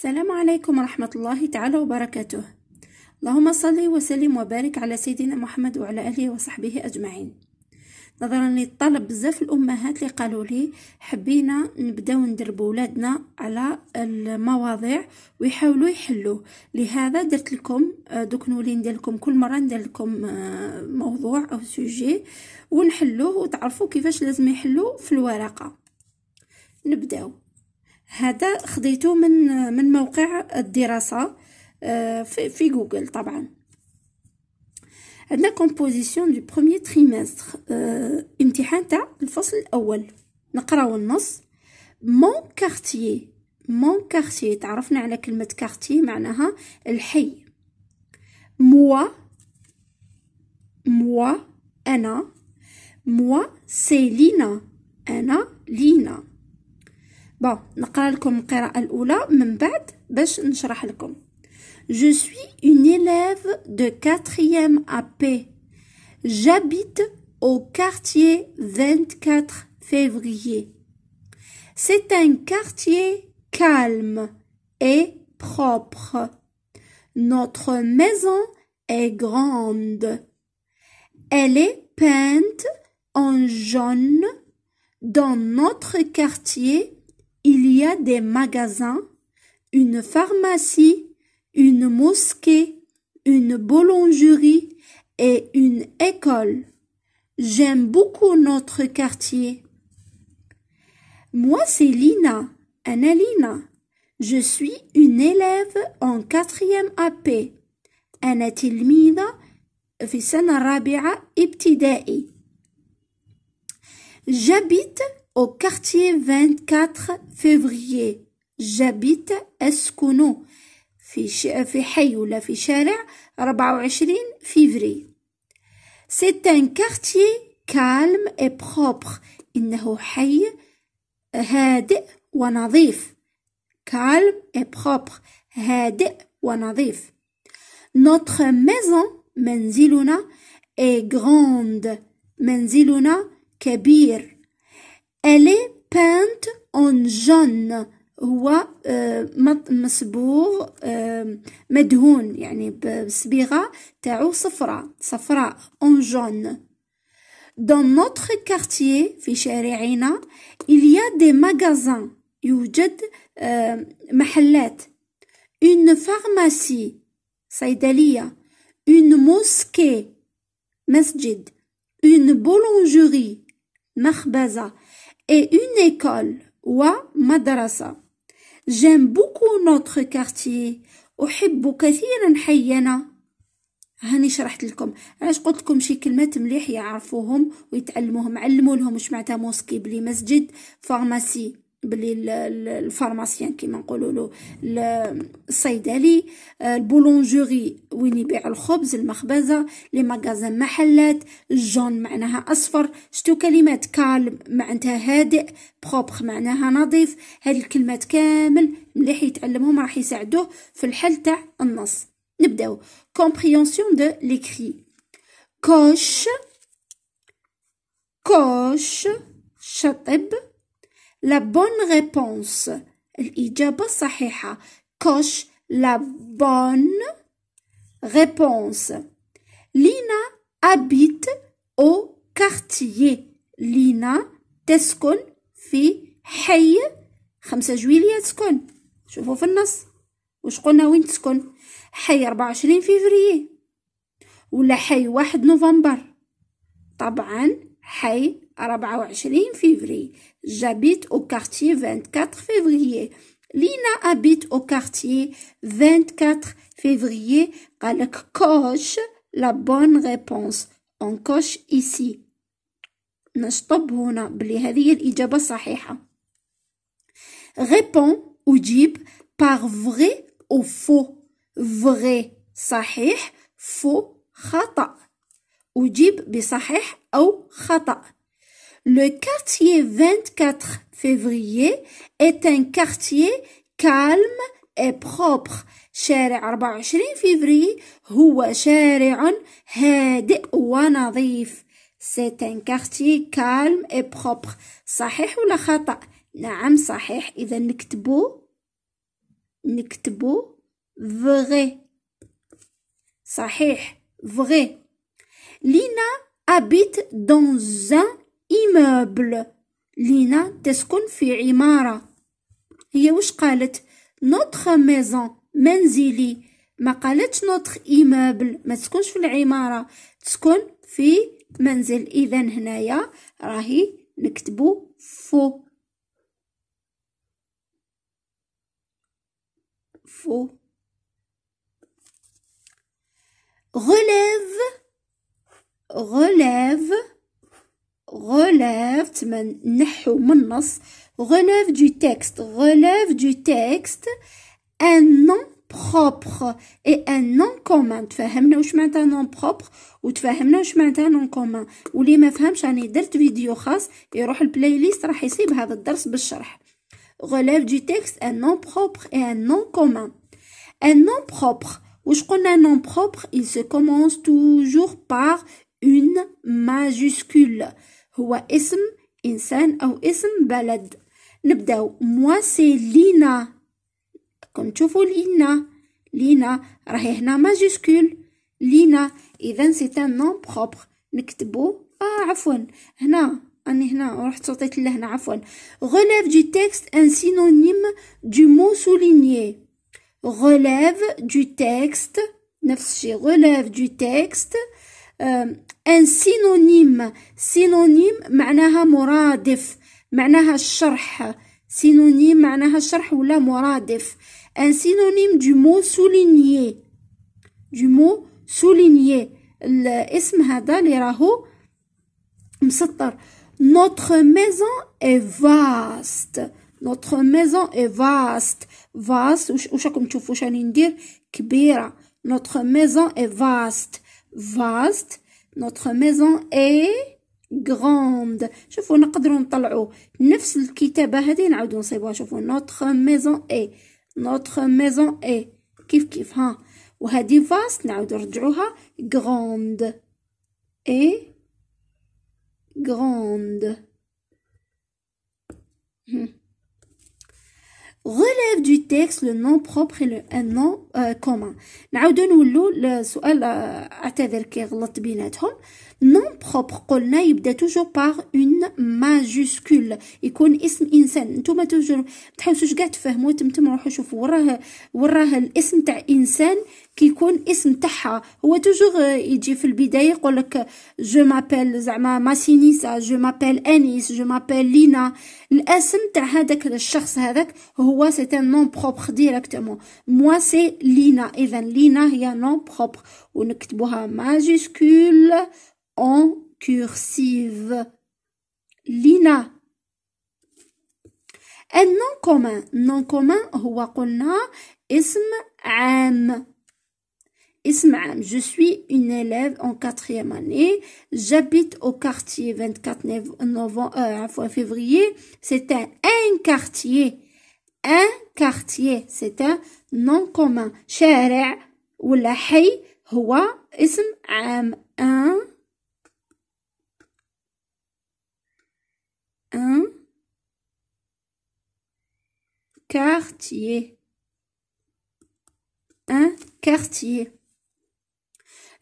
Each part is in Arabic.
السلام عليكم ورحمة الله تعالى وبركاته. اللهم صل وسلم وبارك على سيدنا محمد وعلى آله وصحبه أجمعين. نظرا للطلب بزاف الأمهات اللي قالوا لي حبينا نبداو ندربوا ولادنا على المواضيع ويحاولوا يحلوا، لهذا درت لكم دوك نولي ندير لكم كل مرة ندير لكم موضوع أو سوجي ونحلوه وتعرفوا كيفاش لازم يحلوا في الورقة. نبداو. هذا خديته من موقع الدراسة في جوجل. طبعا عندنا كومبوزيسيون دو بروميير تريمستر، امتحان تاع الفصل الاول. نقراو النص. مون كارتيer تعرفنا على كلمة كارتيer معناها الحي. موا انا. موا سي لينا، انا لينا. بون نقرا لكم القراءة الأولى من بعد باش نشرح لكم. Je suis une élève de 4e AP. J'habite au quartier 24 février. C'est un quartier calme et propre. Notre maison est grande. Elle est peinte en jaune. Dans notre quartier, il y a des magasins, une pharmacie, une mosquée, une boulangerie et une école. J'aime beaucoup notre quartier. Moi, c'est Lina, Anna Lina. Je suis une élève en 4e AP. أنا تلميذة في السنة الرابعة ابتدائي. J'habite au quartier 24 février. J'habite أسكن في حي ولا في شارع 24 فيفري. C'est un quartier calme et propre. إنه حي هادئ ونظيف. calme et propre هادئ ونظيف. Notre maison منزلنا est grande. منزلنا كبير. Elle est peinte en jaune. هو مصبوغ مدهون، يعني بصبغة تاعو صفراء en jaune. Dans notre quartier في شارعنا il y a des magasins. يوجد محلات. Une pharmacie صيدلية. Une mosquée مسجد. Une boulangerie مخبزة. Et une école ومدرسة. J'aime beaucoup notre quartier. أحب كثيرا حينا. هاني شرحت لكم علاش قلت لكم شي كلمات مليح يعرفوهم ويتعلموهم. علموا لهم واش معناتها موسكي بلي مسجد، فارماسي بلي الفارماسيان كيما نقولوا له الصيدلي، البولونجوري وين يبيع الخبز، المخبزه، لي ماغازان محلات، الجون معناها اصفر. شتو كلمات كالم معناتها هادئ، بروبر معناها نظيف. هاد الكلمات كامل مليح يتعلمهم راح يساعدوه في الحل تاع النص. نبداو. compréhension de l'écrit. coche شطب. La bonne réponse الإجابة الصحيحة. coche la bonne réponse. Lina habite au quartier. لينا تسكن في حي 5 جويلية. تسكن، شوفوا في النص وش قلنا وين تسكن. حي 24 فيفري ولا حي 1 نوفمبر؟ طبعا حي 24 فيفري. J'habite au quartier 24 février. Lina habite au quartier 24 février. قالك coche la bonne réponse. On coche ici. نشطب هنا بلي هذه الإجابة الصحيحة. Réponds أجيب par vrai ou faux. vrai صحيح، faux خطأ. أجيب بصحيح أو خطأ. Le quartier 24 février est un quartier calme et propre. شارع 24 فيفري هو شارع هادئ ونظيف. C'est un quartier calme et propre. صحيح ولا خطأ؟ نعم صحيح. إذا نكتبو نكتبو vrai. صحيح vrai. لينا habite dans un immeuble. لينا تسكن في عمارة. هي وش قالت؟ notre maison منزلي، ما قالتش notre immeuble، ما تسكنش في العمارة، تسكن في منزل. إذا هنايا راهي نكتبو faux. faux. relève. relève. relève تمن نحو من النص. relève du texte. relève du texte un nom propre et un nom commun. تفهمنا واش معناتها nom propre وتفهمنا واش معناتها nom commun. واللي ما فهمش راني درت فيديو خاص يروح البلاي ليست راح يصيب هذا الدرس بالشرح. relève du texte un nom propre et un nom commun. un nom propre واش قلنا nom propre il se commence toujours par une majuscule. هو اسم إنسان أو اسم بلد. نبداو moi c'est Lina. كم تشوفوا لينا، لينا راهي هنا ماجيسكول لينا. إذا سي ان نون بروبر نكتبو عفوا هنا أني هنا رحت صوتيت لهنا عفوا. relève du texte un synonyme du mot souligné. relève du texte نفس الشيء relève du texte un synonyme. synonyme معناها مرادف، معناها الشرح. synonyme معناها الشرح ولا مرادف. un synonyme du mot souligné. du mot souligné. الاسم هذا اللي راهو مسطر. notre maison est vaste. notre maison est vaste. vaste واش راكم تشوفوا واش راني ندير؟ كبيرة. notre maison est vaste. vaste. notre maison est grande. شوفوا نقدروا نطلعوا نفس الكتابة هذه نعاودوا نصيبوها. شوفوا notre maison est. notre maison est كيف كيف ها. وهذه vaste نعاودوا نرجعوها grande. et grande. relève du texte le nom propre et un nom commun. نعاودو نولو لسؤال اعتذر كي غلطت بيناتهم. nom propre قلنا يبدا توجور باغ اون ماجيسكول، يكون اسم انسان. نتوما توجور تحاولوش كاع تفهموا، تمتم روحوا شوفوا وراه الاسم تاع انسان كيكون اسم تاعها هو توجور يجي في البدايه يقول لك جو مابيل زعما ماسينيسا، جو مابيل انيس، جو مابيل لينا. الاسم تاع هذاك الشخص هذاك هو سي ان نون بروبر ديريكتومون. موا سي لينا. اذا لينا هي نون بروبر ونكتبوها ماجيسكول en cursive. لينا. un nom commun. nom commun هو قلنا اسم عام. اسم عام. je suis une élève en 4e année. j'habite au quartier 24 novembre février. c'est un quartier. un quartier c'est un nom commun. شارع ولا حي هو اسم عام. un quartier. un quartier.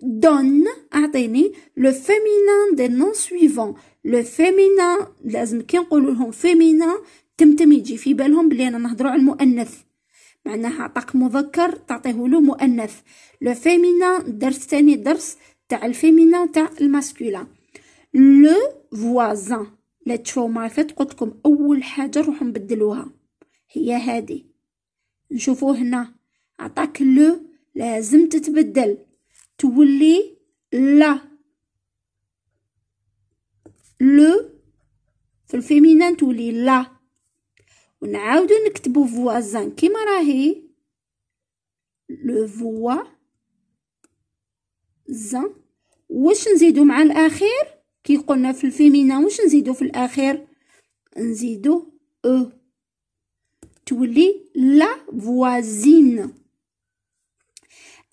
donne أعطيني le féminin des noms suivants. le féminin لازم كي نقولوا لهم féminin تمتم يجي في بالهم بلي أنا نهضروا على المؤنث، معناها عطاك مذكر تعطيه له مؤنث. le féminin درس تاني درس تاع الفيمينا تاع الماسكولا. le voisin لا تشوفوا معرفت قلت لكم اول حاجه نروحوا نبدلوها هي هذه. نشوفوا هنا عطاك لو لازم تتبدل تولي لا. لو في الفيمينان تولي لا. ونعاودو نكتبو فوازان كيما راهي لو فوازان. واش نزيدو مع الاخير كي قلنا في الفيمينان؟ واش نزيدو في الاخير؟ نزيدو او تولي لا فوازين.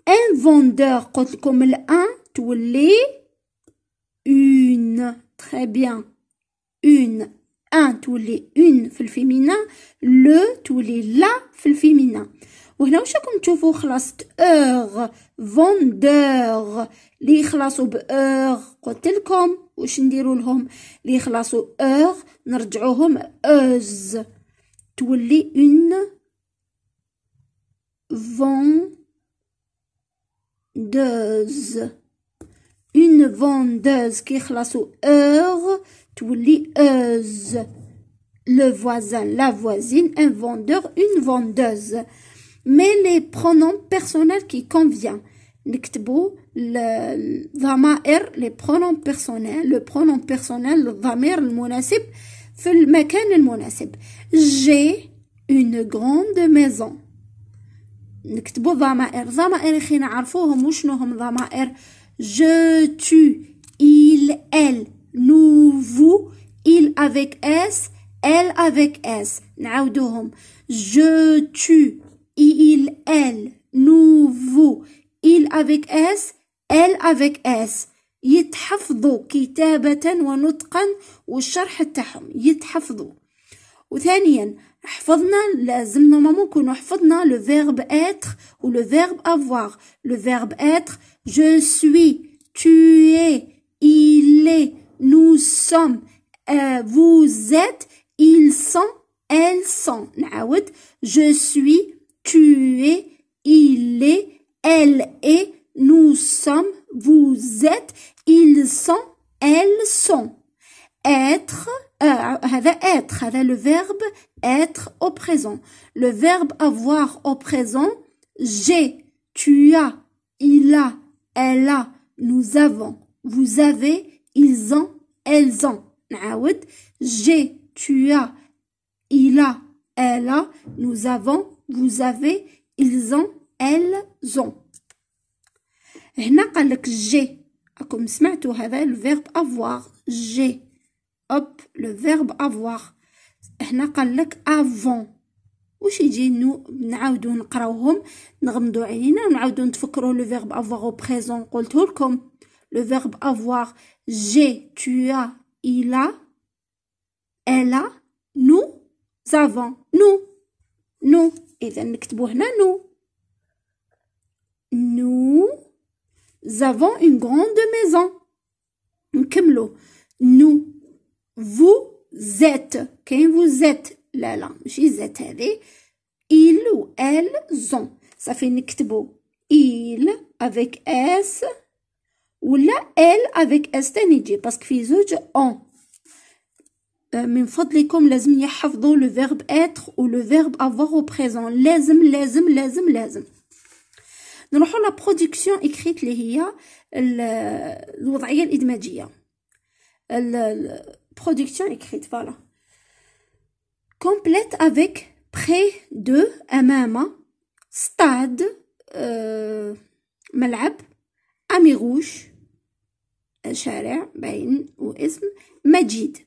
ان فوندور قلت لكم الان تولي اون. تري بيان اون. ان تولي اون في الفيمينا، لو تولي لا في الفيمينا. وهنا واش راكم تشوفوا خلصت اور فوندور لي يخلصوا بأور. قلت لكم واش نديروا لهم لي يخلصوا اور نرجعوهم اوز، تولي اون فوندوز. اون فوندوز كي يخلصوا اور تولي اوز. le voisin, la voisine, un vendeur, une vendeuse. Mais les pronoms personnels qui conviennent. نكتبوا الضمائر les pronoms personnels. Le pronom personnel الضمير المناسب في المكان المناسب. J'ai une grande maison. نكتبوا ضمائر خي نعرفوهم وشنو هم ضمائر. Je, tu, il, elle, nous, vous, il avec S, elle avec S. نعاودوهم. Je, tu, il, elle, nous, vous, il avec S, elle avec S. يتحفظوا كتابة ونطقا والشرح تاعهم يتحفظوا. وثانيا حفظنا لازم نورمالمون نكونوا حفظنا لو فيرب être ou le verbe avoir. Le verbe être je suis, tu es, il est, nous sommes, vous êtes, ils sont, elles sont. نعاود je suis, tu es, il est, elle est, nous sommes, vous êtes, ils sont, elles sont. Être هذا le verbe être au présent. Le verbe avoir au présent j'ai, tu as, il a, elle a, nous avons, vous avez, ils ont, elles ont. نعاود j'ai, tu as, il a, elle a, nous avons, vous avez, ils ont, elles ont. هنا قال لك j'ai. راكم سمعتوا هذا le verbe avoir. j'ai. hop le verbe avoir. هنا قال لك avant. واش يجي نعاودو نقراوهم نغمضوا عينينا ونعاودو نتفكروا le verbe avoir au présent. قلته لكم le verbe avoir j'ai, tu as, il a, elle a, nous avons, nous اذا نكتبوا هنا nous avons une grande maison. نكملوا nous vous êtes. كاين vous êtes لا ماشي زات هذه. ils ou elles ont. صافي نكتبوا il avec s ولا elle avec s تاني يجي باسكو في زوج on. من فضلكم لازم يحفظوا le verbe être ou le verbe avoir au présent. لازم نروحوا لا برودكسيون écrite اللي هي الوضعيه الادماجيه. production écrite voilà. Complète avec près de أمام stade ملعب أميروش شارع باين واسم مجيد.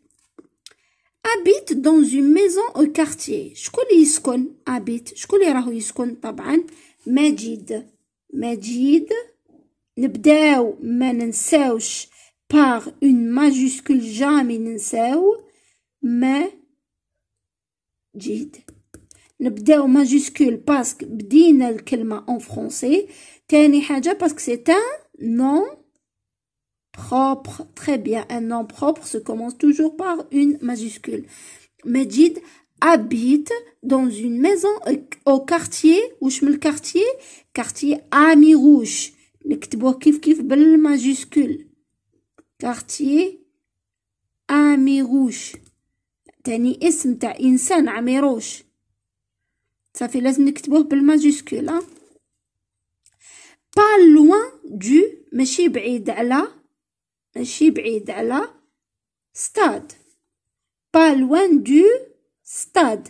habite dans une maison au quartier. شكون اللي يسكن habite؟ شكون اللي راهو يسكن؟ طبعا مجيد. نبداو ما ننساوش par une majuscule جامي ننساو مجيد. نبداو ماجيسكول باسكو بدينا الكلمة en français. تاني حاجة باسكو c'est un nom propre. Très bien, un nom propre se commence toujours par une majuscule. Majid habite dans une maison au quartier. وش من الكارتيer؟ quartier Amirouche. نكتبوه كيف بالماجيسكول. quartier Amirouche. تاني اسم تاع انسان عميروش. صافي لازم نكتبوه بالماجيسكول. pas loin du ماشي بعيد على stade. pas loin du stade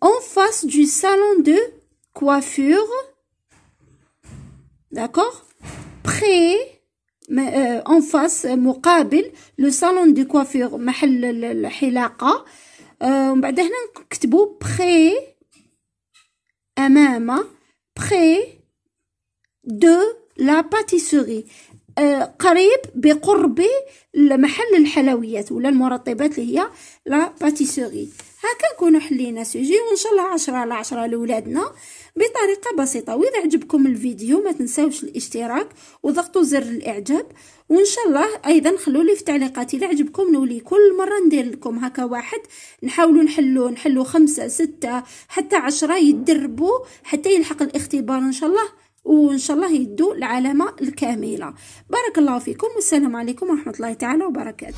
en face du salon de coiffure. D'accord. près en face مقابل le salon de coiffure محل الحلاقة. ومن بعد هنا نكتبوا près أمام près de la pâtisserie. قريب بقرب محل الحلويات ولا المرطبات اللي هي لا باتيسوري. هكا نكونوا حلينا سوجي، وان شاء الله 10/10 لولادنا بطريقه بسيطه. واذا عجبكم الفيديو ما تنساوش الاشتراك وضغطوا زر الاعجاب، وان شاء الله ايضا خلوا لي في التعليقات اذا عجبكم نولي كل مره ندير لكم هكا واحد، نحاولوا نحلوا 5 6 حتى 10 يتدربوا حتى يلحق الاختبار ان شاء الله، وان شاء الله يدوا العلامه الكامله. بارك الله فيكم والسلام عليكم ورحمه الله تعالى وبركاته.